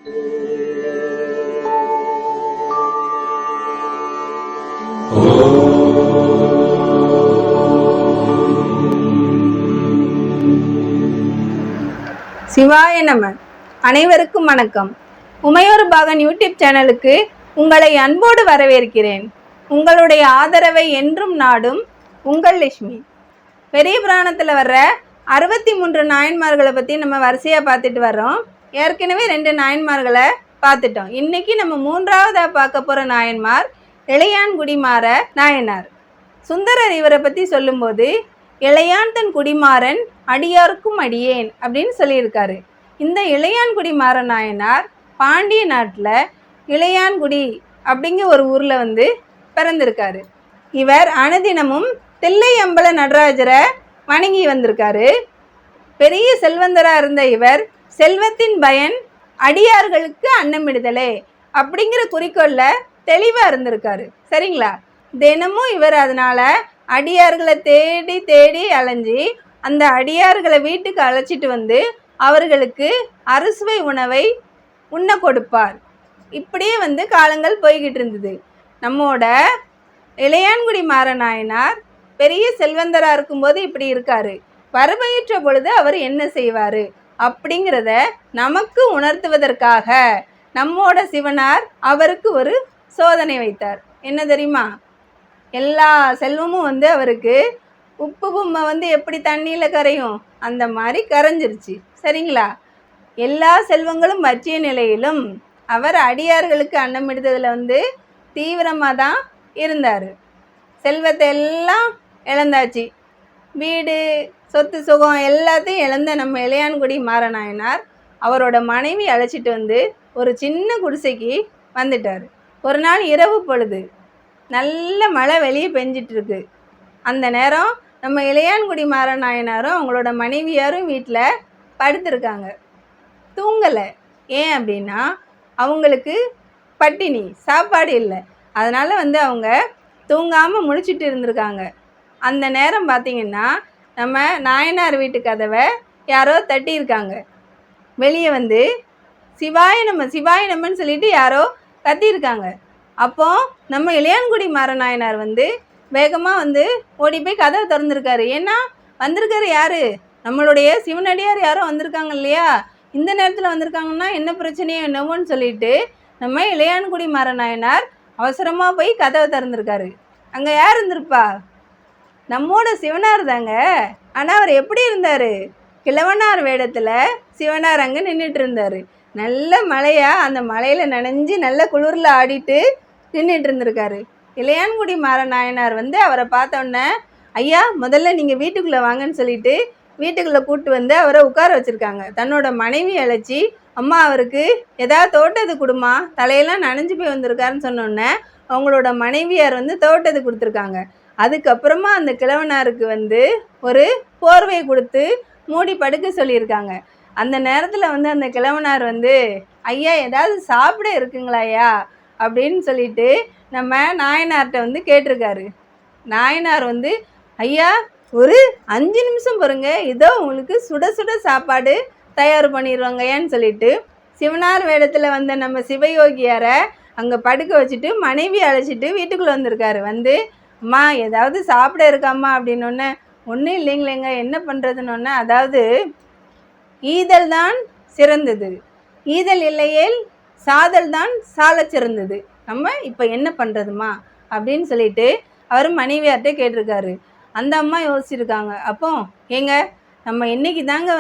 சிவாய நம. அனைவருக்கும் வணக்கம். உமையொரு பாகன் யூடியூப் சேனலுக்கு உங்களை அன்போடு வரவேற்கிறேன். உங்களுடைய ஆதரவை என்றும் நாடும் உங்கள் லட்சுமி. பெரிய புராணத்தில் வர்ற 63 நாயன்மார்களை பற்றி நம்ம வரிசையாக பார்த்துட்டு வர்றோம். ஏற்கனவே 2 நாயன்மார்களை பார்த்துட்டோம். இன்னைக்கு நம்ம 3ஆவதாக பார்க்க போகிற நாயன்மார் இளையான்குடிமாற நாயனார். சுந்தரர் இவரை பற்றி சொல்லும்போது இளையான் தன் குடிமாறன் அடியாருக்கும் அடியேன் அப்படின்னு சொல்லியிருக்காரு. இந்த இளையான்குடிமாற நாயனார் பாண்டிய நாட்டில் இளையான்குடி அப்படிங்கிற ஒரு ஊரில் பிறந்திருக்காரு. இவர் அனுதினமும் தில்லையம்பல நடராஜரை வணங்கி வந்திருக்காரு. பெரிய செல்வந்தராக இருந்த இவர் செல்வத்தின் பயன் அடியார்களுக்கு அன்னமிடுதலே அப்படிங்கிற குறிக்கோளில் தெளிவாக இருந்திருக்காரு. சரிங்களா? தினமும் இவர் அதனால் அடியார்களை தேடி தேடி அலைஞ்சி அந்த அடியார்களை வீட்டுக்கு அழைச்சிட்டு வந்து அவர்களுக்கு அறுசுவை உணவை உண்ண கொடுப்பார். இப்படியே காலங்கள் போய்கிட்டு இருந்தது. நம்மோட இளையான்குடிமாற நாயனார் பெரிய செல்வந்தராக இருக்கும்போது இப்படி இருக்காரு. வரவயிற்ற பொழுது அவர் என்ன செய்வார் அப்படிங்கிறத நமக்கு உணர்த்துவதற்காக நம்மோட சிவனார் அவருக்கு ஒரு சோதனை வைத்தார். என்ன தெரியுமா? எல்லா செல்வமும் அவருக்கு உப்பு பொம்மை எப்படி தண்ணியில் கரையும் அந்த மாதிரி கரைஞ்சிருச்சு. சரிங்களா? எல்லா செல்வங்களும் வற்றிய நிலையிலும் அவர் அடியார்களுக்கு அன்னமிடுததில் தீவிரமாக தான் இருந்தார். செல்வத்தை எல்லாம் இழந்தாச்சு. வீடு சொத்து சுகம் எல்லாத்தையும் இழந்த நம்ம இளையான்குடிமாற நாயனார் அவரோட மனைவி அழைச்சிட்டு ஒரு சின்ன குடிசைக்கு வந்துட்டார். ஒரு நாள் இரவு பொழுது நல்ல மழை வெளியே பெஞ்சிட்ருக்கு. அந்த நேரம் நம்ம இளையான்குடிமாற நாயனாரும் அவங்களோட மனைவியாரும் வீட்டில் படுத்திருக்காங்க, தூங்கலை. ஏன் அப்படின்னா அவங்களுக்கு பட்டினி, சாப்பாடு இல்லை. அதனால் அவங்க தூங்காமல் முழிச்சிட்டு இருந்திருக்காங்க. அந்த நேரம் பார்த்திங்கன்னா நம்ம நாயனார் வீட்டு கதவை யாரோ தட்டியிருக்காங்க. வெளியே சிவாய நம்ம சிவாய நம்மன்னு சொல்லிட்டு யாரோ கத்தியிருக்காங்க. அப்போ நம்ம இளையான்குடிமாற நாயனார் வேகமாக ஓடி போய் கதவை திறந்துருக்காரு. ஏன்னா வந்திருக்காரு யார்? நம்மளுடைய சிவனடியார் யாரோ வந்திருக்காங்க இல்லையா? இந்த நேரத்தில் வந்திருக்காங்கன்னா என்ன பிரச்சனையோ என்னவோன்னு சொல்லிட்டு நம்ம இளையான்குடிமாற நாயனார் அவசரமாக போய் கதவை திறந்துருக்காரு. அங்கே யார் இருந்திருப்பா? நம்மோட சிவனார் தாங்க. ஆனால் அவர் எப்படி இருந்தார்? கிழவனார் வேடத்தில் சிவனார் அங்கே நின்றுட்டு இருந்தார். நல்ல மழையாக அந்த மலையில் நனைஞ்சு நல்ல குளிரில் ஆடிட்டு நின்றுட்டு இருந்திருக்காரு. இளையான்குடிமாற நாயனார் அவரை பார்த்தோன்னே, ஐயா முதல்ல நீங்கள் வீட்டுக்குள்ளே வாங்கன்னு சொல்லிட்டு வீட்டுக்குள்ளே கூப்பிட்டு அவரை உட்கார வச்சுருக்காங்க. தன்னோட மனைவி அழைச்சி, அம்மா அவருக்கு ஏதாவது தோட்டது கொடுமா, தலையெல்லாம் நனைஞ்சு போய் வந்திருக்காருன்னு சொன்னோன்னே அவங்களோட மனைவியார் தோட்டது கொடுத்துருக்காங்க. அதுக்கப்புறமா அந்த கிழவனாருக்கு ஒரு போர்வையை கொடுத்து மூடி படுக்க சொல்லியிருக்காங்க. அந்த நேரத்தில் அந்த கிழவனார் ஐயா ஏதாவது சாப்பிட இருக்குங்களா ஐயா அப்படின்னு சொல்லிட்டு நம்ம நாயனார்கிட்ட கேட்டிருக்காரு. நாயனார் ஐயா ஒரு 5 நிமிஷம் பொறுங்க, இதோ உங்களுக்கு சுட சுட சாப்பாடு தயார் பண்ணிடுவாங்கய்யான்னு சொல்லிட்டு சிவனார் வேடத்தில் நம்ம சிவயோகியாரை அங்கே படுக்க வச்சுட்டு மனைவி அழைச்சிட்டு வீட்டுக்குள்ளே வந்திருக்காரு. அம்மா ஏதாவது சாப்பிட இருக்காம்மா அப்படின்னொன்னே, ஒன்றும் இல்லைங்களேங்க, என்ன பண்ணுறதுன்னு. அதாவது ஈதல் தான் சிறந்தது, ஈதல் இல்லையேல் சாதல் தான் சால சிறந்தது, நம்ம இப்போ என்ன பண்ணுறதுமா அப்படின்னு சொல்லிட்டு அவர் மனைவியார்கிட்ட கேட்டிருக்காரு. அந்த அம்மா யோசிச்சிருக்காங்க. அப்போ ஏங்க நம்ம இன்றைக்கி தாங்க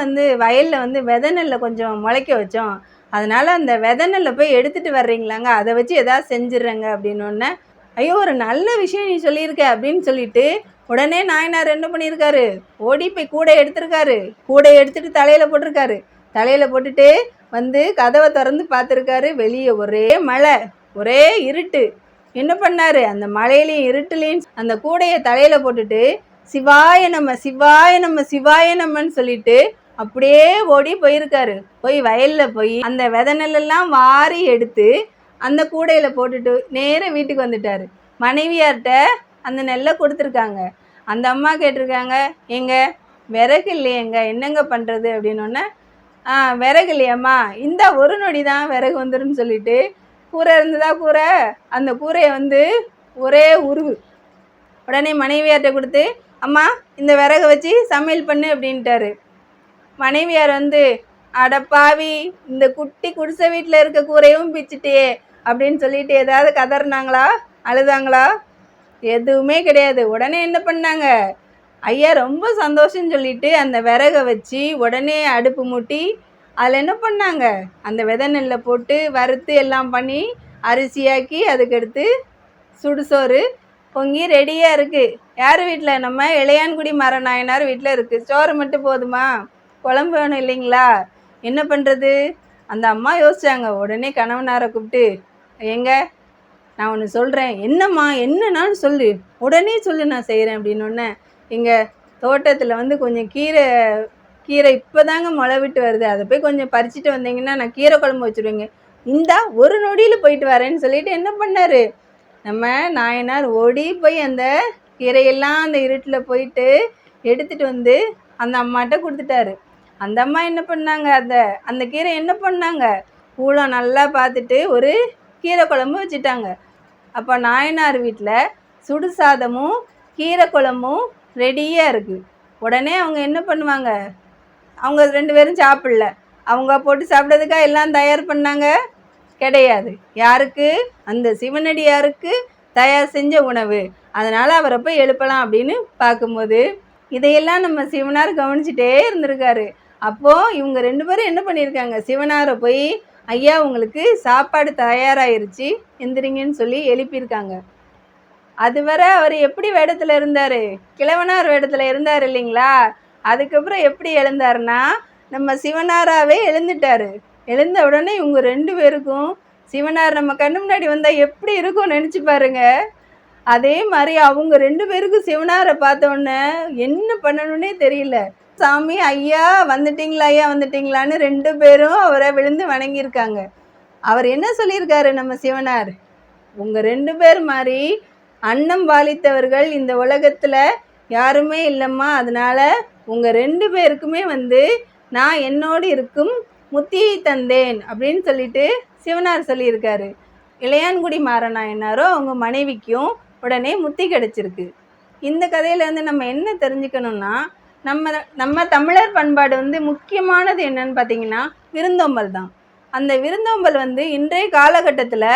வயலில் விதை நெல்லை கொஞ்சம் முளைக்க வச்சோம், அதனால் அந்த விதை நெல்லை போய் எடுத்துகிட்டு வர்றீங்களாங்க, அதை வச்சு எதாவது செஞ்சிடுறேங்க அப்படின்னோடனே, ஐயோ ஒரு நல்ல விஷயம் நீ சொல்லியிருக்க அப்படின்னு சொல்லிட்டு உடனே நாயனார் என்ன பண்ணியிருக்காரு? ஓடி போய் கூடை எடுத்திருக்காரு. கூடை எடுத்துகிட்டு தலையில் போட்டிருக்காரு. தலையில் போட்டுட்டு கதவை திறந்து பார்த்துருக்காரு. வெளியே ஒரே மழை, ஒரே இருட்டு. என்ன பண்ணார்? அந்த மழையிலையும் இருட்டுலேயும் அந்த கூடையை தலையில் போட்டுட்டு சிவாய நம்ம சிவாய நம்ம சிவாய நம்மன்னு சொல்லிட்டு அப்படியே ஓடி போயிருக்காரு. போய் வயலில் போய் அந்த விதை நெல்லெல்லாம் வாரி எடுத்து அந்த கூடையில் போட்டுட்டு நேராக வீட்டுக்கு வந்துட்டார். மனைவியார்கிட்ட அந்த நெல்லை கொடுத்துருக்காங்க. அந்த அம்மா கேட்டிருக்காங்க, எங்க விறகு இல்லையேங்க, என்னங்க பண்ணுறது அப்படின்னோடனே, விறகு இல்லையாம்மா, இந்த ஒரு நொடி தான் விறகு வந்துடும் சொல்லிட்டு கூரை இருந்ததா கூரை, அந்த கூரையை வந்து ஒரே உருவு. உடனே மனைவியார்கிட்ட கொடுத்து, அம்மா இந்த விறகை வச்சு சமையல் பண்ணு அப்படின்ட்டாரு. மனைவியார் வந்து, அடப்பாவி, இந்த குட்டி குடிசை வீட்டில் இருக்க கூரையும் பிச்சுட்டே அப்படின்னு சொல்லிட்டு ஏதாவது கதறினாங்களா, அழுதாங்களா? எதுவுமே கிடையாது. உடனே என்ன பண்ணாங்க, ஐயா ரொம்ப சந்தோஷம்னு சொல்லிட்டு அந்த விறகை வச்சு உடனே அடுப்பு மூட்டி அதில் என்ன பண்ணாங்க, அந்த விதை நெல்லை போட்டு வறுத்து எல்லாம் பண்ணி அரிசியாக்கி அதுக்கடுத்து சுடுசோறு பொங்கி ரெடியாக இருக்குது. யார் வீட்டில்? நம்ம இளையான்குடி மாரநாயனார் வீட்டில் இருக்குது. சோறு மட்டும் போதுமா, குழம்பு வேணும் இல்லைங்களா? என்ன பண்ணுறது? அந்த அம்மா யோசிச்சாங்க. உடனே கணவனாரை கூப்பிட்டு, ஏங்க நான் ஒன்று சொல்கிறேன், என்னம்மா என்னன்னாலும் சொல்லு, உடனே சொல்லு, நான் செய்கிறேன் அப்படின்னோடனே, எங்கள் தோட்டத்தில் வந்து கொஞ்சம் கீரை இப்போ தாங்க முளை விட்டு வருது, அதை போய் கொஞ்சம் பறிச்சுட்டு வந்தீங்கன்னா நான் கீரை குழம்பு வச்சுருவேங்க. இந்தா ஒரு நொடியில் போயிட்டு வரேன்னு சொல்லிட்டு என்ன பண்ணார், நம்ம நாயனார் ஓடி போய் அந்த கீரையெல்லாம் அந்த இருட்டில் போயிட்டு எடுத்துகிட்டு வந்து அந்த அம்மாட்ட கொடுத்துட்டாரு. அந்த அம்மா என்ன பண்ணாங்க, அந்த கீரை என்ன பண்ணாங்க, கூழம் நல்லா பார்த்துட்டு ஒரு கீரை குழம்பு வச்சுட்டாங்க. அப்போ நாயனார் வீட்டில் சுடு சாதமும் கீரை குழம்பும் ரெடியாக இருக்குது. உடனே அவங்க என்ன பண்ணுவாங்க, அவங்க 2 பேரும் சாப்பிடல, அவங்க போட்டு சாப்பிட்றதுக்கா எல்லாம் தயார் பண்ணாங்க? கிடையாது. யாருக்கு? அந்த சிவனடியாருக்கு தயார் செஞ்ச உணவு. அதனால் அவரை போய் எழுப்பலாம் அப்படின்னு பார்க்கும்போது இதையெல்லாம் நம்ம சிவனார் கவனிச்சுட்டே இருந்திருக்காரு. அப்போது இவங்க 2 பேரும் என்ன பண்ணியிருக்காங்க, சிவனாரை போய், ஐயா உங்களுக்கு சாப்பாடு தயாராகிருச்சு எந்திரிங்கன்னு சொல்லி எழுப்பியிருக்காங்க. அதுவரை அவர் எப்படி வேடத்தில் இருந்தார், கிழவனார் வேடத்தில் இருந்தார் இல்லைங்களா? அதுக்கப்புறம் எப்படி எழுந்தாருன்னா, நம்ம சிவனாராகவே எழுந்துட்டார். எழுந்த உடனே இவங்க 2 பேருக்கும் சிவனார் நம்ம கண்ணு முன்னாடி வந்தால் எப்படி இருக்கும் நினச்சி பாருங்க. அதே மாதிரி அவங்க 2 பேருக்கும் சிவனாரை பார்த்தோன்னே என்ன பண்ணணுன்னே தெரியல. சாமி ஐயா வந்துட்டிங்களா, ஐயா வந்துட்டிங்களான்னு 2 பேரும் அவரை விழுந்து வணங்கியிருக்காங்க. அவர் என்ன சொல்லியிருக்காரு நம்ம சிவனார், உங்கள் 2 பேர் மாதிரி அன்னம் பாலித்தவர்கள் இந்த உலகத்தில் யாருமே இல்லைம்மா, அதனால் உங்கள் 2 பேருக்குமே வந்து நான் என்னோடு இருக்கும் முத்தியை தந்தேன் அப்படின்னு சொல்லிட்டு சிவனார் சொல்லியிருக்காரு. இளையான்குடி மாரநாயனாரோ அவங்க மனைவிக்கும் உடனே முத்தி கிடச்சிருக்கு. இந்த கதையிலேருந்து நம்ம என்ன தெரிஞ்சுக்கணும்னா, நம்ம தமிழர் பண்பாடு வந்து முக்கியமானது என்னன்னு பார்த்தீங்கன்னா விருந்தோம்பல் தான். அந்த விருந்தோம்பல் வந்து இன்றைய காலகட்டத்தில்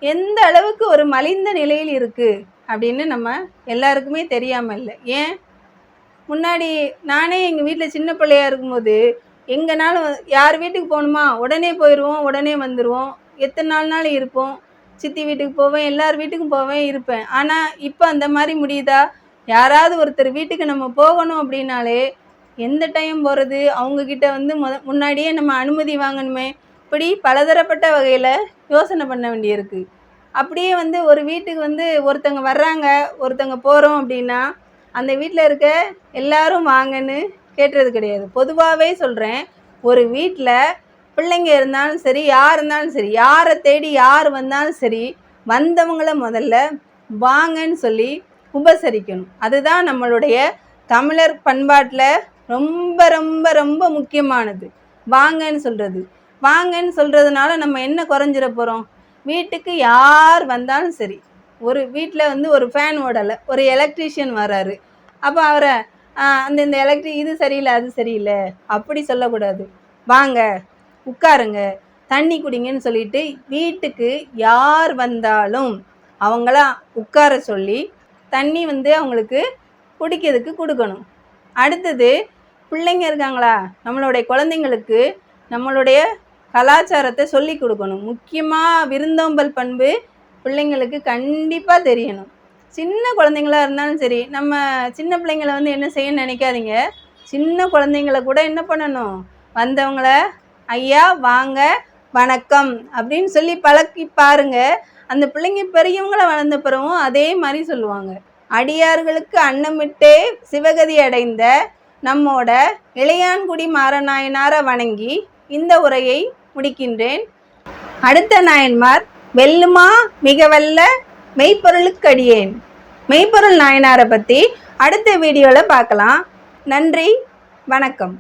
எந்த அளவுக்கு ஒரு மலிந்த நிலையில் இருக்குது அப்படின்னு நம்ம எல்லாருக்குமே தெரியாமல் இல்லை. ஏன், முன்னாடி நானே எங்கள் வீட்டில் சின்ன பிள்ளையாக இருக்கும்போது எங்கேனாலும் யார் வீட்டுக்கு போகணுமா உடனே போயிடுவோம், உடனே வந்துடுவோம், எத்தனை நாள் இருப்போம், சித்தி வீட்டுக்கு போவேன், எல்லார் வீட்டுக்கும் போவேன் இருப்பேன். ஆனால் இப்போ அந்த மாதிரி முடியுதா? யாராவது ஒருத்தர் வீட்டுக்கு நம்ம போகணும் அப்படின்னாலே எந்த டைம் போகிறது, அவங்கக்கிட்ட வந்து முன்னாடியே நம்ம அனுமதி வாங்கணுமே, இப்படி பலதரப்பட்ட வகையில் யோசனை பண்ண வேண்டியிருக்கு. அப்படியே வந்து ஒரு வீட்டுக்கு வந்து ஒருத்தங்க வர்றாங்க, ஒருத்தங்க போகிறோம் அப்படின்னா அந்த வீட்டில் இருக்க எல்லாரும் வாங்கன்னு கேட்டுறது கிடையாது. பொதுவாகவே சொல்கிறேன், ஒரு வீட்டில் பிள்ளைங்க இருந்தாலும் சரி, யார் இருந்தாலும் சரி, யாரை தேடி யார் வந்தாலும் சரி, வந்தவங்கள முதல்ல வாங்கன்னு சொல்லி உபசரிக்கணும். அதுதான் நம்மளுடைய தமிழர் பண்பாட்டில் ரொம்ப ரொம்ப ரொம்ப முக்கியமானது. வாங்கன்னு சொல்கிறது. வாங்கன்னு சொல்கிறதுனால நம்ம என்ன குறைஞ்சிட போகிறோம்? வீட்டுக்கு யார் வந்தாலும் சரி, ஒரு வீட்டில் வந்து ஒரு ஃபேன் ஓடலை, ஒரு எலக்ட்ரீஷியன் வராரு, அப்போ அவரை இந்த எலக்ட்ரிக் இது சரியில்லை அது சரியில்லை அப்படி சொல்லக்கூடாது. வாங்க உட்காருங்க தண்ணி குடிங்கன்னு சொல்லிட்டு வீட்டுக்கு யார் வந்தாலும் அவங்களாம் உட்கார சொல்லி தண்ணி வந்து அவங்களுக்கு குடிக்கிறதுக்கு கொடுக்கணும். அடுத்தது பிள்ளைங்க இருக்காங்களா, நம்மளுடைய குழந்தைங்களுக்கு நம்மளுடைய கலாச்சாரத்தை சொல்லி கொடுக்கணும். முக்கியமாக விருந்தோம்பல் பண்பு பிள்ளைங்களுக்கு கண்டிப்பாக தெரியணும். சின்ன குழந்தைங்களா இருந்தாலும் சரி, நம்ம சின்ன பிள்ளைங்கள வந்து என்ன செய்யணும்னு நினைக்காதீங்க. சின்ன குழந்தைங்கள கூட என்ன பண்ணணும், வந்தவங்கள ஐயா வாங்க வணக்கம் அப்படின்னு சொல்லி பழக்கி பாருங்க. அந்த பிள்ளைங்க பெரியவங்களை வளர்ந்த பிறகும் அதே மாதிரி சொல்லுவாங்க. அடியார்களுக்கு அன்னமிட்டே சிவகதி அடைந்த நம்மோட இளையான்குடி மாரநாயனாரை வணங்கி இந்த உரையை முடிக்கின்றேன். அடுத்த நாயன்மார் வெல்லுமா மிக வல்ல மெய்ப்பொருளுக்கடியேன். மெய்ப்பொருள் நாயனாரை பற்றி அடுத்த வீடியோவில் பார்க்கலாம். நன்றி, வணக்கம்.